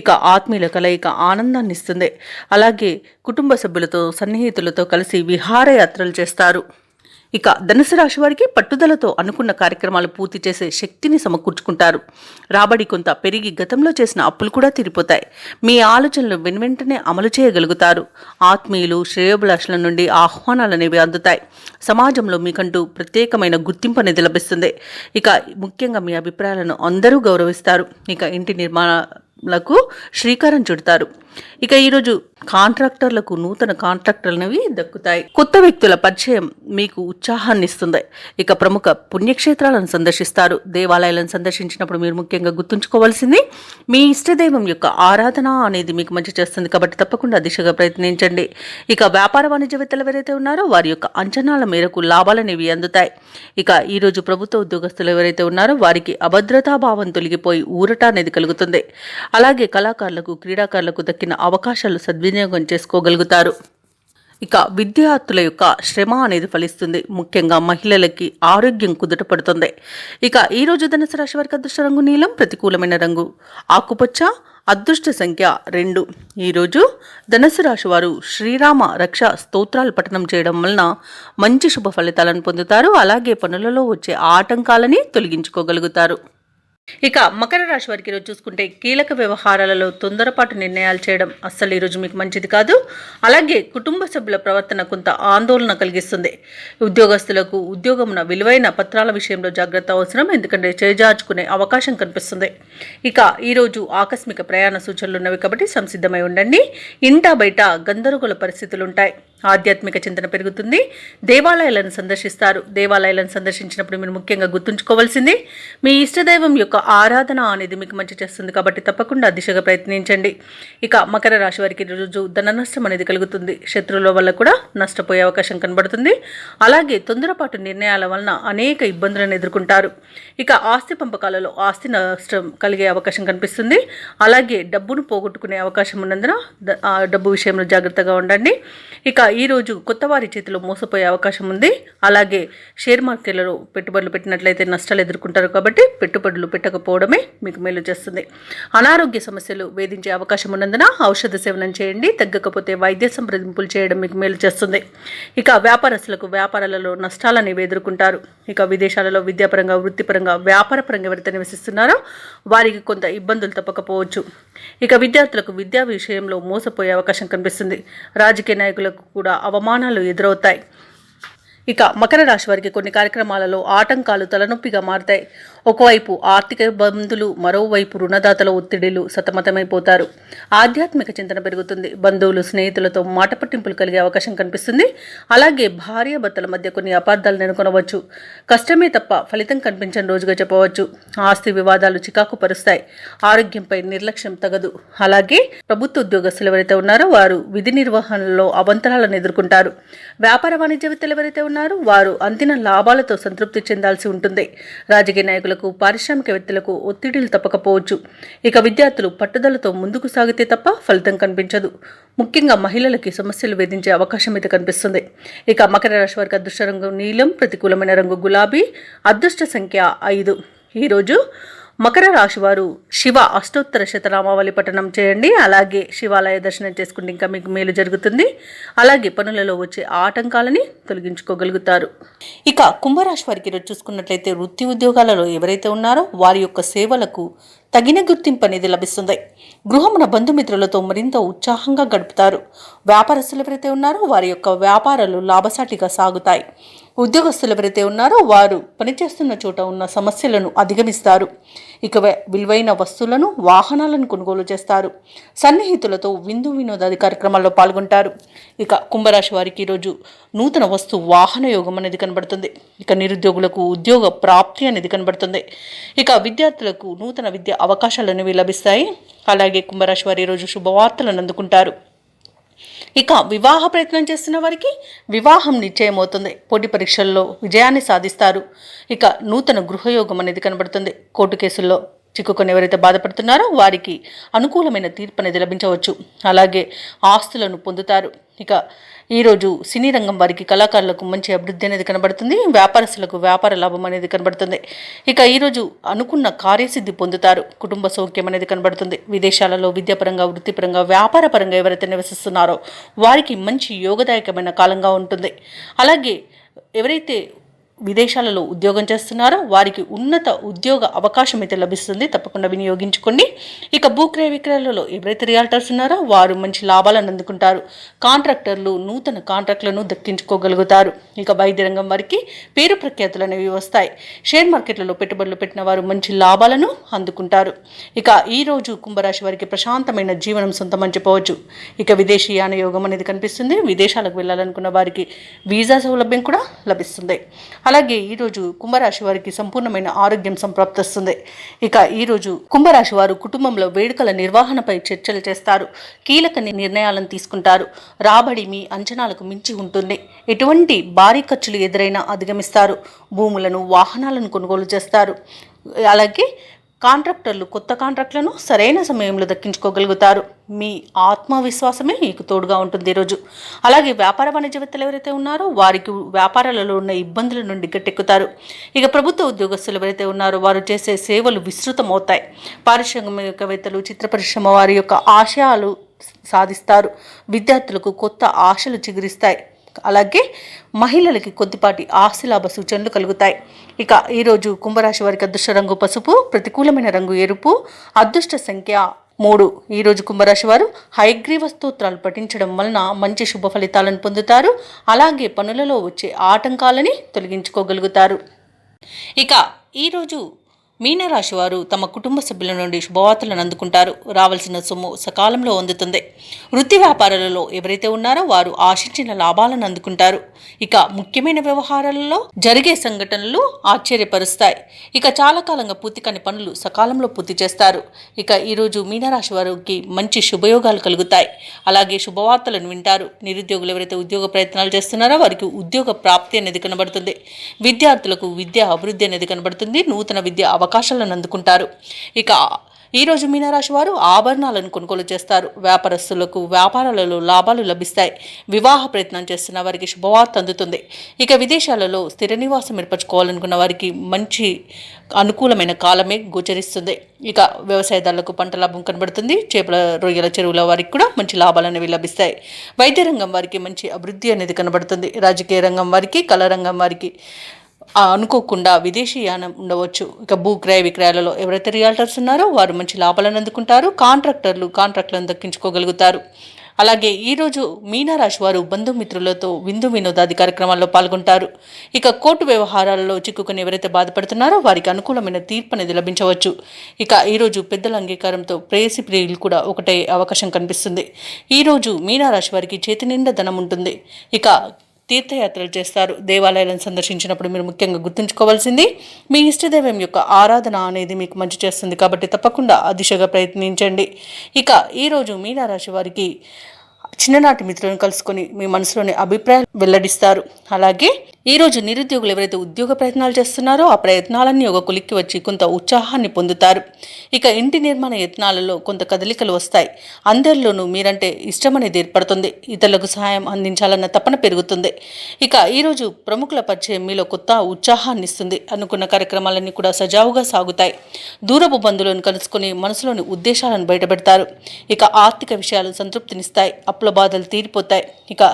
ఇక ఆత్మీయుల కలయిక ఆనందాన్ని ఇస్తుంది. అలాగే కుటుంబ సభ్యులతో, సన్నిహితులతో కలిసి విహారయాత్రలు చేస్తారు. ఇక ధనుసు రాశి వారికి పట్టుదలతో అనుకున్న కార్యక్రమాలు పూర్తి చేసే శక్తిని సమకూర్చుకుంటారు. రాబడి కొంత పెరిగి గతంలో చేసిన అప్పులు కూడా తీరిపోతాయి. మీ ఆలోచనలు వెనువెంటనే అమలు చేయగలుగుతారు. ఆత్మీయులు, శ్రేయోభిలాషుల నుండి ఆహ్వానాలు అనేవి అందుతాయి. సమాజంలో మీకంటూ ప్రత్యేకమైన గుర్తింపు అనేది లభిస్తుంది. ఇక ముఖ్యంగా మీ అభిప్రాయాలను అందరూ గౌరవిస్తారు. ఇక ఇంటి నిర్మాణాలకు శ్రీకారం చుడతారు. ఇక ఈరోజు కాంట్రాక్టర్లకు నూతన కాంట్రాక్టర్లవి దక్కుతాయి. కొత్త వ్యక్తుల పరిచయం మీకు ఉత్సాహాన్ని ఇస్తుంది. ఇక ప్రముఖ పుణ్యక్షేత్రాలను సందర్శిస్తారు. దేవాలయాలను సందర్శించినప్పుడు మీరు ముఖ్యంగా గుర్తుంచుకోవాల్సింది మీ ఇష్టదైవం యొక్క ఆరాధన అనేది మీకు మంచి చేస్తుంది. కాబట్టి తప్పకుండా దిశగా ప్రయత్నించండి. ఇక వ్యాపార వాణిజ్యవేత్తలు ఎవరైతే ఉన్నారో వారి యొక్క అంచనాల మేరకు లాభాలనేవి అందుతాయి. ఇక ఈరోజు ప్రభుత్వ ఉద్యోగస్తులు ఎవరైతే ఉన్నారో వారికి అభద్రతాభావం తొలగిపోయి ఊరట అనేది కలుగుతుంది. అలాగే కళాకారులకు, క్రీడాకారులకు దక్కిన అవకాశాలు సద్వినియోగం చేసుకోగలుగుతారు. ఇక విద్యార్థుల యొక్క శ్రమ అనేది ఫలిస్తుంది. ముఖ్యంగా మహిళలకి ఆరోగ్యం కుదుట పడుతుంది. ఇక ఈరోజు ధనుసు రాశి వారికి అదృష్ట రంగు నీలం, ప్రతికూలమైన రంగు ఆకుపచ్చ, అదృష్ట సంఖ్య 2. ఈరోజు ధనుసు రాశి వారు శ్రీరామ రక్ష స్తోత్రాలు పఠనం చేయడం వలన మంచి శుభ ఫలితాలను పొందుతారు. అలాగే పనులలో వచ్చే ఆటంకాలని తొలగించుకోగలుగుతారు. ఇక మకర రాశి వారికి ఈరోజు చూసుకుంటే కీలక వ్యవహారాలలో తొందరపాటు నిర్ణయాలు చేయడం అస్సలు ఈరోజు మీకు మంచిది కాదు. అలాగే కుటుంబ సభ్యుల ప్రవర్తన కొంత ఆందోళన కలిగిస్తుంది. ఉద్యోగస్తులకు ఉద్యోగమున విలువైన పత్రాల విషయంలో జాగ్రత్త అవసరం. ఎందుకంటే చేజార్చుకునే అవకాశం కనిపిస్తుంది. ఇక ఈరోజు ఆకస్మిక ప్రయాణ సూచనలు ఉన్నవి కాబట్టి సంసిద్ధమై ఉండండి. ఇంటా బయట గందరగోళ పరిస్థితులు ఉంటాయి. ఆధ్యాత్మిక చింతన పెరుగుతుంది. దేవాలయాలను సందర్శిస్తారు. దేవాలయాలను సందర్శించినప్పుడు మీరు ముఖ్యంగా గుర్తుంచుకోవాల్సింది మీ ఇష్టదైవం యొక్క ఆరాధన అనేది మీకు మంచి చేస్తుంది. కాబట్టి తప్పకుండా దిశగా ప్రయత్నించండి. ఇక మకర రాశి వారికి రోజు ధన నష్టం అనేది కలుగుతుంది. శత్రువుల వల్ల కూడా నష్టపోయే అవకాశం కనబడుతుంది. అలాగే తొందరపాటు నిర్ణయాల వలన అనేక ఇబ్బందులను ఎదుర్కొంటారు. ఇక ఆస్తి పంపకాలలో ఆస్తి నష్టం కలిగే అవకాశం కనిపిస్తుంది. అలాగే డబ్బును పోగొట్టుకునే అవకాశం ఉన్నందున డబ్బు విషయంలో జాగ్రత్తగా ఉండండి. ఇక ఈరోజు కొత్త వారి చేతిలో మోసపోయే అవకాశం ఉంది. అలాగే షేర్ మార్కెట్లలో పెట్టుబడులు పెట్టినట్లయితే నష్టాలు ఎదుర్కొంటారు. కాబట్టి పెట్టుబడులు పెట్టకపోవడమే మీకు మేలు చేస్తుంది. అనారోగ్య సమస్యలు వేధించే అవకాశం ఉన్నందున ఔషధ సేవనం చేయండి. తగ్గకపోతే వైద్య సంప్రదింపులు చేయడం మీకు మేలు చేస్తుంది. ఇక వ్యాపారస్తులకు వ్యాపారాలలో నష్టాలని ఎదుర్కొంటారు. ఇక విదేశాలలో విద్యాపరంగా, వృత్తిపరంగా, వ్యాపారపరంగా ఎవరైతే నివసిస్తున్నారో వారికి కొంత ఇబ్బందులు తప్పకపోవచ్చు. ఇక విద్యార్థులకు విద్యా విషయంలో మోసపోయే అవకాశం కనిపిస్తుంది. రాజకీయ నాయకులకు కూడా అవమానాలు ఎదురవుతాయి. ఇక మకర రాశి వారికి కొన్ని కార్యక్రమాలలో ఆటంకాలు తలనొప్పిగా మారతాయి. ఒకవైపు ఆర్థిక ఇబ్బందులు, మరోవైపు రుణదాతల ఒత్తిడిలు సతమతమైపోతారు. ఆధ్యాత్మిక చింతన పెరుగుతుంది. బంధువులు, స్నేహితులతో మాట పట్టింపులు కలిగే అవకాశం కనిపిస్తుంది. అలాగే భార్యాభర్తల మధ్య కొన్ని అపార్థాలు నెలకొనవచ్చు. కష్టమే తప్ప ఫలితం కనిపించని రోజుగా చెప్పవచ్చు. ఆస్తి వివాదాలు చికాకు పరుస్తాయి. ఆరోగ్యంపై నిర్లక్ష్యం తగదు. అలాగే ప్రభుత్వ ఉద్యోగస్తులు ఎవరైతే ఉన్నారో వారు విధి నిర్వహణలో అవంతరాలను ఎదుర్కొంటారు. వ్యాపార వాణిజ్యవేత్తలు ఎవరైతే ఉన్నారో వారు అందిన లాభాలతో సంతృప్తి చెందాల్సి ఉంటుంది. రాజకీయ నాయకులు నిరుద్యోగులకు పారిశ్రామికవేత్తలకు ఒత్తిడిలు తప్పకపోవచ్చు. ఇక విద్యార్థులు పట్టుదలతో ముందుకు సాగితే తప్ప ఫలితం కనిపించదు. ముఖ్యంగా మహిళలకి సమస్యలు వేధించే అవకాశం అయితే కనిపిస్తుంది. ఇక మకర రాశి వారికి అదృష్ట రంగు నీలం, ప్రతికూలమైన రంగు గులాబీ, అదృష్ట సంఖ్య 5. ఈరోజు మకర రాశి వారు శివ అష్టోత్తర శతనామావళి పఠనం చేయండి. అలాగే శివాలయ దర్శనం చేసుకుంటే ఇంకా మీకు మేలు జరుగుతుంది. అలాగే పనులలో వచ్చే ఆటంకాలని తొలగించుకోగలుగుతారు. ఇక కుంభరాశి వారికి ఈరోజు చూసుకున్నట్లయితే వృత్తి ఉద్యోగాలలో ఎవరైతే ఉన్నారో వారి యొక్క సేవలకు తగిన గుర్తింపు అనేది లభిస్తుంది. గృహమున బంధుమిత్రులతో మరింత ఉత్సాహంగా గడుపుతారు. వ్యాపారస్తులు ఎవరైతే ఉన్నారో వారి యొక్క వ్యాపారాలు లాభసాటిగా సాగుతాయి. ఉద్యోగస్తులు ఎవరైతే ఉన్నారో వారు పనిచేస్తున్న చోట ఉన్న సమస్యలను అధిగమిస్తారు. ఇక విలువైన వస్తువులను, వాహనాలను కొనుగోలు చేస్తారు. సన్నిహితులతో విందు వినోదాది కార్యక్రమాల్లో పాల్గొంటారు. ఇక కుంభరాశి వారికి ఈరోజు నూతన వస్తు వాహన యోగం అనేది కనబడుతుంది. ఇక నిరుద్యోగులకు ఉద్యోగ ప్రాప్తి అనేది కనబడుతుంది. ఇక విద్యార్థులకు నూతన విద్య అవకాశాలు అనేవి లభిస్తాయి. అలాగే కుంభరాశి వారు ఈరోజు శుభవార్తలను అందుకుంటారు. ఇక వివాహ ప్రయత్నం చేస్తున్న వారికి వివాహం నిశ్చయమవుతుంది. పోటీ పరీక్షల్లో విజయాన్ని సాధిస్తారు. ఇక నూతన గృహయోగం అనేది కనబడుతుంది. కోర్టు కేసుల్లో చిక్కుకొని ఎవరైతే బాధపడుతున్నారో వారికి అనుకూలమైన తీర్పు అనేది లభించవచ్చు. అలాగే ఆస్తులను పొందుతారు. ఇక ఈరోజు సినీ రంగం వారికి కళాకారులకు మంచి అభివృద్ధి అనేది కనబడుతుంది. వ్యాపారస్తులకు వ్యాపార లాభం అనేది కనబడుతుంది. ఇక ఈరోజు అనుకున్న కార్యసిద్ధి పొందుతారు. కుటుంబ సౌఖ్యం అనేది కనబడుతుంది. విదేశాలలో విద్యాపరంగా, వృత్తిపరంగా, వ్యాపారపరంగా ఎవరైతే నివసిస్తున్నారో వారికి మంచి యోగదాయకమైన కాలంగా ఉంటుంది. అలాగే ఎవరైతే విదేశాలలో ఉద్యోగం చేస్తున్నారో వారికి ఉన్నత ఉద్యోగ అవకాశం అయితే లభిస్తుంది. తప్పకుండా వినియోగించుకోండి. ఇక భూక్రయ విక్రయాలలో ఎవరైతే రియాల్టర్స్ ఉన్నారో వారు మంచి లాభాలను అందుకుంటారు. కాంట్రాక్టర్లు నూతన కాంట్రాక్టులను దక్కించుకోగలుగుతారు. ఇక వైద్య రంగం వారికి పేరు ప్రఖ్యాతులు అనేవి వస్తాయి. షేర్ మార్కెట్లలో పెట్టుబడులు పెట్టిన వారు మంచి లాభాలను అందుకుంటారు. ఇక ఈరోజు కుంభరాశి వారికి ప్రశాంతమైన జీవనం సొంతమని చెప్పవచ్చు. ఇక విదేశీయాన యోగం అనేది కనిపిస్తుంది. విదేశాలకు వెళ్ళాలనుకున్న వారికి వీసా సౌలభ్యం కూడా లభిస్తుంది. అలాగే ఈరోజు కుంభరాశి వారికి సంపూర్ణమైన ఆరోగ్యం సంప్రాప్తిస్తుంది. ఇక ఈరోజు కుంభరాశి వారు కుటుంబంలో వేడుకల నిర్వహణపై చర్చలు చేస్తారు. కీలక నిర్ణయాలను తీసుకుంటారు. రాబడి మీ అంచనాలకు మించి ఉంటుంది. ఎటువంటి భారీ ఖర్చులు ఎదురైనా అధిగమిస్తారు. భూములను, వాహనాలను కొనుగోలు చేస్తారు. అలాగే కాంట్రాక్టర్లు కొత్త కాంట్రాక్టులను సరైన సమయంలో దక్కించుకోగలుగుతారు. మీ ఆత్మవిశ్వాసమే మీకు తోడుగా ఉంటుంది ఈరోజు. అలాగే వ్యాపార వాణిజ్యవేత్తలు ఎవరైతే ఉన్నారో వారికి వ్యాపారాలలో ఉన్న ఇబ్బందుల నుండి గట్టెక్కుతారు. ఇక ప్రభుత్వ ఉద్యోగస్తులు ఎవరైతే ఉన్నారో వారు చేసే సేవలు విస్తృతమవుతాయి. పారిశ్రామికవేత్తలు, చిత్ర పరిశ్రమ వారి యొక్క ఆశయాలు సాధిస్తారు. విద్యార్థులకు కొత్త ఆశలు చిగురిస్తాయి. అలాగే మహిళలకి కొద్దిపాటి ఆస్తిలాభ సూచనలు కలుగుతాయి. ఇక ఈరోజు కుంభరాశి వారికి అదృష్ట రంగు పసుపు, ప్రతికూలమైన రంగు ఎరుపు, అదృష్ట సంఖ్య 3. ఈరోజు కుంభరాశి వారు హయగ్రీవ స్తోత్రాలు పఠించడం వలన మంచి శుభ ఫలితాలను పొందుతారు. అలాగే పనులలో వచ్చే ఆటంకాలని తొలగించుకోగలుగుతారు. ఇక ఈరోజు మీనరాశి వారు తమ కుటుంబ సభ్యుల నుండి శుభవార్తలను అందుకుంటారు. రావాల్సిన సొమ్ము సకాలంలో అందుతుంది. వృత్తి వ్యాపారాలలో ఎవరైతే ఉన్నారో వారు ఆశించిన లాభాలను అందుకుంటారు. ఇక ముఖ్యమైన వ్యవహారాలలో జరిగే సంఘటనలు ఆశ్చర్యపరుస్తాయి. ఇక చాలా కాలంగా పూర్తి కాని పనులు సకాలంలో పూర్తి చేస్తారు. ఇక ఈరోజు మీనరాశి వారికి మంచి శుభయోగాలు కలుగుతాయి. అలాగే శుభవార్తలను వింటారు. నిరుద్యోగులు ఎవరైతే ఉద్యోగ ప్రయత్నాలు చేస్తున్నారో వారికి ఉద్యోగ ప్రాప్తి అనేది కనబడుతుంది. విద్యార్థులకు విద్యా అభివృద్ధి అనేది కనబడుతుంది. నూతన విద్య అవకాశాలను అందుకుంటారు. ఇక ఈరోజు మీనరాశి వారు ఆభరణాలను కొనుగోలు చేస్తారు. వ్యాపారస్తులకు వ్యాపారాలలో లాభాలు లభిస్తాయి. వివాహ ప్రయత్నం చేస్తున్న వారికి శుభవార్త అందుతుంది. ఇక విదేశాలలో స్థిర నివాసం ఏర్పరచుకోవాలనుకున్న వారికి మంచి అనుకూలమైన కాలమే గోచరిస్తుంది. ఇక వ్యవసాయదారులకు పంట లాభం కనబడుతుంది. చేపల, రొయ్యల చెరువుల వారికి కూడా మంచి లాభాలు అనేవి లభిస్తాయి. వైద్య రంగం వారికి మంచి అభివృద్ధి అనేది కనబడుతుంది. రాజకీయ రంగం వారికి, కళా రంగం వారికి అనుకోకుండా విదేశీయానం ఉండవచ్చు. ఇక భూక్రయ విక్రయాలలో ఎవరైతే రియాల్టర్స్ ఉన్నారో వారు మంచి లాభాలను అందుకుంటారు. కాంట్రాక్టర్లు కాంట్రాక్టులను దక్కించుకోగలుగుతారు. అలాగే ఈరోజు మీనరాశి వారు బంధుమిత్రులతో విందు వినోదాది కార్యక్రమాల్లో పాల్గొంటారు. ఇక కోర్టు వ్యవహారాలలో చిక్కుకుని ఎవరైతే బాధపడుతున్నారో వారికి అనుకూలమైన తీర్పు అనేది లభించవచ్చు. ఇక ఈరోజు పెద్దల అంగీకారంతో ప్రేయసి ప్రియులు కూడా ఒకటే అవకాశం కనిపిస్తుంది. ఈరోజు మీనరాశి వారికి చేతి నిండా ధనం ఉంటుంది. ఇక తీర్థయాత్రలు చేస్తారు. దేవాలయాలను సందర్శించినప్పుడు మీరు ముఖ్యంగా గుర్తుంచుకోవాల్సింది మీ ఇష్టదైవం యొక్క ఆరాధన అనేది మీకు మంచి చేస్తుంది. కాబట్టి తప్పకుండా ఆ దిశగా ప్రయత్నించండి. ఇక ఈరోజు మీనరాశి వారికి చిన్ననాటి మిత్రులను కలుసుకొని మీ మనసులోని అభిప్రాయాలు వెల్లడిస్తారు. అలాగే ఈ రోజు నిరుద్యోగులు ఎవరైతే ఉద్యోగ ప్రయత్నాలు చేస్తున్నారో ఆ ప్రయత్నాలన్నీ ఒక కొలిక్కి వచ్చి కొంత ఉత్సాహాన్ని పొందుతారు. ఇక ఇంటి నిర్మాణ యత్నాలలో కొంత కదలికలు వస్తాయి. అందరిలోనూ మీరంటే ఇష్టం అనేది ఏర్పడుతుంది. ఇతరులకు సహాయం అందించాలన్న తపన పెరుగుతుంది. ఇక ఈరోజు ప్రముఖుల పరిచయం మీలో కొత్త ఉత్సాహాన్ని ఇస్తుంది. అనుకున్న కార్యక్రమాలన్నీ కూడా సజావుగా సాగుతాయి. దూరపు బంధువులను కలుసుకుని మనసులోని ఉద్దేశాలను బయటపెడతారు. ఇక ఆర్థిక విషయాలు సంతృప్తినిస్తాయి. అప్పుల బాధలు తీరిపోతాయి. ఇక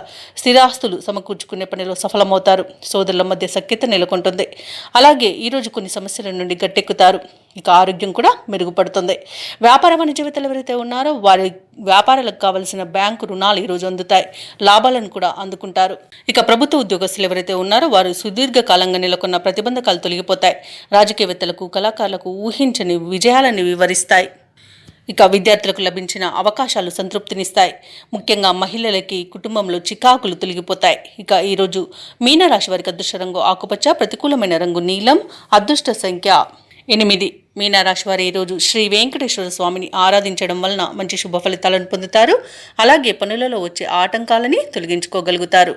స్థిరాస్తులు సమకూర్చుకునే పనిలో సఫలమవుతారు. సోదరుల మధ్య సఖ్యత నెలకొంటుంది. అలాగే ఈరోజు కొన్ని సమస్యల నుండి గట్టెక్కుతారు. ఇక ఆరోగ్యం కూడా మెరుగుపడుతుంది. వ్యాపార వాణిజ్యవేత్తలు ఎవరైతే ఉన్నారో వారి వ్యాపారాలకు కావలసిన బ్యాంకు రుణాలు ఈరోజు అందుతాయి. లాభాలను కూడా అందుకుంటారు. ఇక ప్రభుత్వ ఉద్యోగస్తులు ఎవరైతే ఉన్నారో వారు సుదీర్ఘకాలంగా నెలకొన్న ప్రతిబంధకాలు తొలగిపోతాయి. రాజకీయవేత్తలకు, కళాకారులకు ఊహించని విజయాలను వివరిస్తాయి. ఇక విద్యార్థులకు లభించిన అవకాశాలు సంతృప్తినిస్తాయి. ముఖ్యంగా మహిళలకి కుటుంబంలో చికాకులు తొలగిపోతాయి. ఇక ఈరోజు మీనరాశి వారికి అదృష్ట రంగు ఆకుపచ్చ, ప్రతికూలమైన రంగు నీలం, అదృష్ట సంఖ్య 8. మీనరాశి వారు ఈరోజు శ్రీ వెంకటేశ్వర స్వామిని ఆరాధించడం వలన మంచి శుభ ఫలితాలను పొందుతారు. అలాగే పనులలో వచ్చే ఆటంకాలని తొలగించుకోగలుగుతారు.